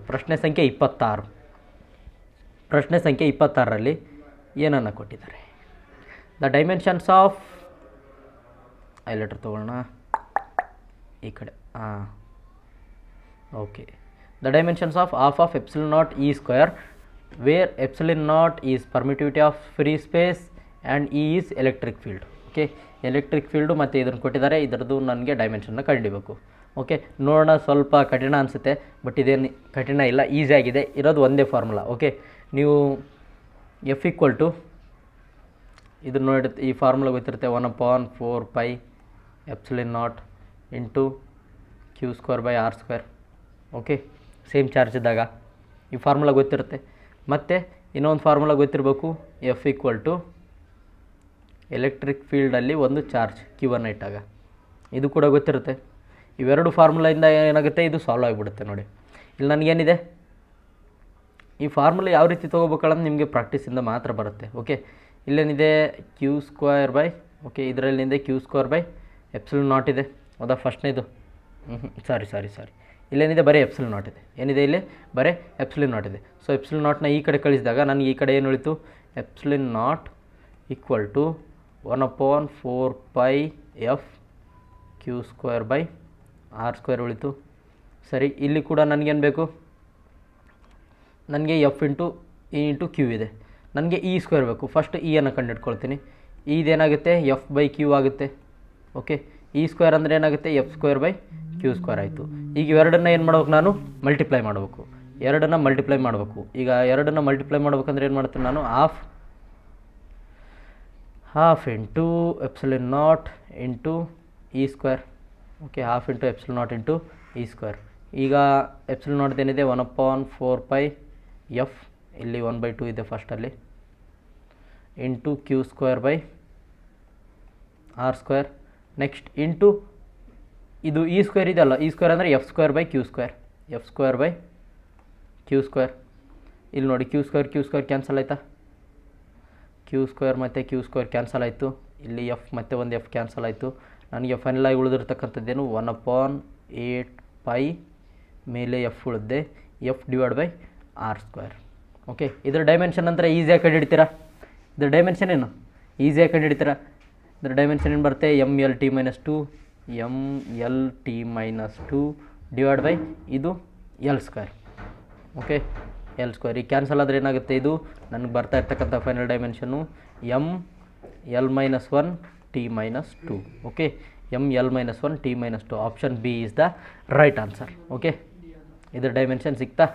ಪ್ರಶ್ನೆ ಸಂಖ್ಯೆ 26. ಪ್ರಶ್ನೆ ಸಂಖ್ಯೆ 26ರಲ್ಲಿ ಏನನ್ನು ಕೊಟ್ಟಿದ್ದಾರೆ? ದ ಡೈಮೆನ್ಷನ್ಸ್ ಆಫ್ ಹೈಲೈಟರ್ ತೊಗೊಳ್ಳೋಣ ಈ ಕಡೆ. Okay. The dimensions of half of epsilon not E square where epsilon not is permittivity of free space and E is electric field. Okay, electric field ಮತ್ತು ಇದನ್ನು ಕೊಟ್ಟಿದ್ದಾರೆ. ಇದರದ್ದು ನನಗೆ ಡೈಮೆನ್ಷನ್ನ ಕಂಡುಹಿಡಿಬೇಕು. ಓಕೆ, ನೋಡೋಣ. ಸ್ವಲ್ಪ ಕಠಿಣ ಅನಿಸುತ್ತೆ, ಬಟ್ ಇದೇನು ಕಠಿಣ ಇಲ್ಲ, ಈಸಿಯಾಗಿದೆ. ಇರೋದು ಒಂದೇ ಫಾರ್ಮುಲಾ. ಓಕೆ, ನೀವು ಎಫ್ ಈಕ್ವಲ್ ಟು ಇದು ನೋಡಿ, ಈ ಫಾರ್ಮುಲಾ ಗೊತ್ತಿರುತ್ತೆ, 1/4π epsilon naught into Q square by R square. Okay, same charge ಇದ್ದಾಗ ಈ ಫಾರ್ಮುಲಾ ಗೊತ್ತಿರುತ್ತೆ. ಮತ್ತು ಇನ್ನೊಂದು ಫಾರ್ಮುಲಾ ಗೊತ್ತಿರಬೇಕು, ಎಫ್ ಈಕ್ವಲ್ ಟು ಎಲೆಕ್ಟ್ರಿಕ್ ಫೀಲ್ಡಲ್ಲಿ ಒಂದು ಚಾರ್ಜ್ Q1 ಇಟ್ಟಾಗ, ಇದು ಕೂಡ ಗೊತ್ತಿರುತ್ತೆ. ಇವೆರಡು ಫಾರ್ಮುಲಾಯಿಂದ ಏನಾಗುತ್ತೆ, ಇದು ಸಾಲ್ವ್ ಆಗಿಬಿಡುತ್ತೆ. ನೋಡಿ, ಇಲ್ಲಿ ನನಗೇನಿದೆ, ಈ ಫಾರ್ಮುಲಾ ಯಾವ ರೀತಿ ತೊಗೋಬೇಕಂದ್ರೆ ನಿಮಗೆ ಪ್ರಾಕ್ಟೀಸಿಂದ ಮಾತ್ರ ಬರುತ್ತೆ. ಓಕೆ, ಇಲ್ಲೇನಿದೆ ಕ್ಯೂ ಸ್ಕ್ವೇರ್ ಬೈ, ಓಕೆ, ಇದರಲ್ಲಿಂದ q square by epsilon naught ಇದೆ. ಹೌದಾ? ಫಸ್ಟ್ನೇದು ಸಾರಿ ಇಲ್ಲೇನಿದೆ, ಬರೀ ಎಪ್ಸಿಲಾನ್ ನಾಟ್ ಇದೆ. ಏನಿದೆ ಇಲ್ಲಿ? ಬರೀ ಎಪ್ಸಿಲಾನ್ ನಾಟ್ ಇದೆ. ಸೊ ಎಪ್ಸಿಲಾನ್ ನಾಟ್ನ ಈ ಕಡೆ ಕಳಿಸಿದಾಗ ನನಗೆ ಈ ಕಡೆ ಏನು ಉಳಿತು? Epsilon naught equal to 1/4π F Q square by R square ಉಳಿತು. ಸರಿ, ಇಲ್ಲಿ ಕೂಡ ನನಗೇನು ಬೇಕು? ನನಗೆ F into E into Q ಇದೆ. ನನಗೆ ಇ ಸ್ಕ್ವೇರ್ ಬೇಕು. ಫಸ್ಟ್ ಇಯನ್ನು ಕಂಡುಹಿಡ್ಕೊಳ್ತೀನಿ. ಇದೇನಾಗುತ್ತೆ? ಎಫ್ ಬೈ ಕ್ಯೂ ಆಗುತ್ತೆ. ಓಕೆ, ಇ ಸ್ಕ್ವೇರ್ ಅಂದರೆ ಏನಾಗುತ್ತೆ? F square by Q square ಆಯಿತು. ಈಗ ಇವೆರಡನ್ನ ಏನು ಮಾಡ್ಬೇಕು? ನಾನು ಮಲ್ಟಿಪ್ಲೈ ಮಾಡಬೇಕು. ಎರಡನ್ನು ಮಲ್ಟಿಪ್ಲೈ ಮಾಡಬೇಕು. ಈಗ ಎರಡನ್ನು ಮಲ್ಟಿಪ್ಲೈ ಮಾಡ್ಬೇಕಂದ್ರೆ ಏನು ಮಾಡ್ತೀನಿ ನಾನು? Half into epsilon naught into E square. Okay, half into epsilon naught into E square. ಈಗ ಎಪ್ಸಿಲಾನ್ ನಾಟ್ ಏನಿದೆ? 1/4π ಎಫ್, ಇಲ್ಲಿ 1/2 ಇದೆ ಫಸ್ಟಲ್ಲಿ, into Q square by R square. Next into ಇದು ಇ ಸ್ಕ್ವೇರ್ ಇದೆಯಲ್ಲ, ಇ ಸ್ಕ್ವೇರ್ ಅಂದರೆ F square by Q square. F square by Q square. ಇಲ್ಲಿ ನೋಡಿ, ಕ್ಯೂ ಸ್ಕ್ವೇರ್ ಕ್ಯಾನ್ಸಲ್ ಆಯಿತಾ? ಕ್ಯೂ ಸ್ಕ್ವೇರ್ ಮತ್ತು ಕ್ಯೂ ಸ್ಕ್ವೇರ್ ಕ್ಯಾನ್ಸಲ್ ಆಯಿತು. ಇಲ್ಲಿ ಎಫ್ ಮತ್ತು ಒಂದು ಎಫ್ ಕ್ಯಾನ್ಸಲ್ ಆಯಿತು. ನನಗೆ ಫೈನಲ್ ಆಗಿ ಉಳಿದಿರ್ತಕ್ಕಂಥದ್ದೇನು? 1/8π ಮೇಲೆ ಎಫ್ ಉಳಿದೆ, F divide by R square. Okay, ಇದರ ಡೈಮೆನ್ಷನ್ ಅಂದರೆ ಈಸಿಯಾಗಿ ಕಂಡುಹಿಡ್ತೀರಾ? ಇದರ ಡೈಮೆನ್ಷನ್ ಏನು? ಈಸಿಯಾಗಿ ಕಂಡುಹಿಡ್ತೀರಾ? ಇದರ ಡೈಮೆನ್ಷನ್ ಏನು ಬರುತ್ತೆ? MLT-2 MLT-2 ಡಿವೈಡ್ ಬೈ ಇದು L square. Okay, L square. ಈಗ ಕ್ಯಾನ್ಸಲ್ ಆದರೆ ಏನಾಗುತ್ತೆ? ಇದು ನನಗೆ ಬರ್ತಾ ಇರ್ತಕ್ಕಂಥ final dimension ML-1T-2. Okay, ML-1T-2. Option B is the right answer. Okay, ಇದ್ರ ಡೈಮೆನ್ಷನ್ ಸಿಗ್ತಾ?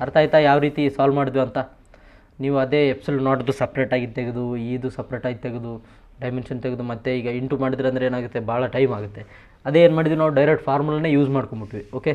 ಅರ್ಥ ಆಯ್ತಾ ಯಾವ ರೀತಿ ಸಾಲ್ವ್ ಮಾಡಿದ್ವಿ ಅಂತ? ನೀವು ಅದೇ ಎಪ್ಸಿಲಾನ್ ನಾಟ್ದು ಸಪ್ರೇಟಾಗಿ ತೆಗೆದು, ಇದು ಸಪ್ರೇಟಾಗಿ ತೆಗೆದು, ಡೈಮೆನ್ಷನ್ ತೆಗೆದು ಮತ್ತೆ ಈಗ ಇಂಟು ಮಾಡಿದ್ರೆ ಅಂದರೆ ಏನಾಗುತ್ತೆ? ಭಾಳ ಟೈಮ್ ಆಗುತ್ತೆ. ಅದೇ ಏನು ಮಾಡಿದ್ವಿ ನಾವು? ಡೈರೆಕ್ಟ್ ಫಾರ್ಮುಲಾನೇ ಯೂಸ್ ಮಾಡ್ಕೊಂಬಿಟ್ವಿ. ಓಕೆ.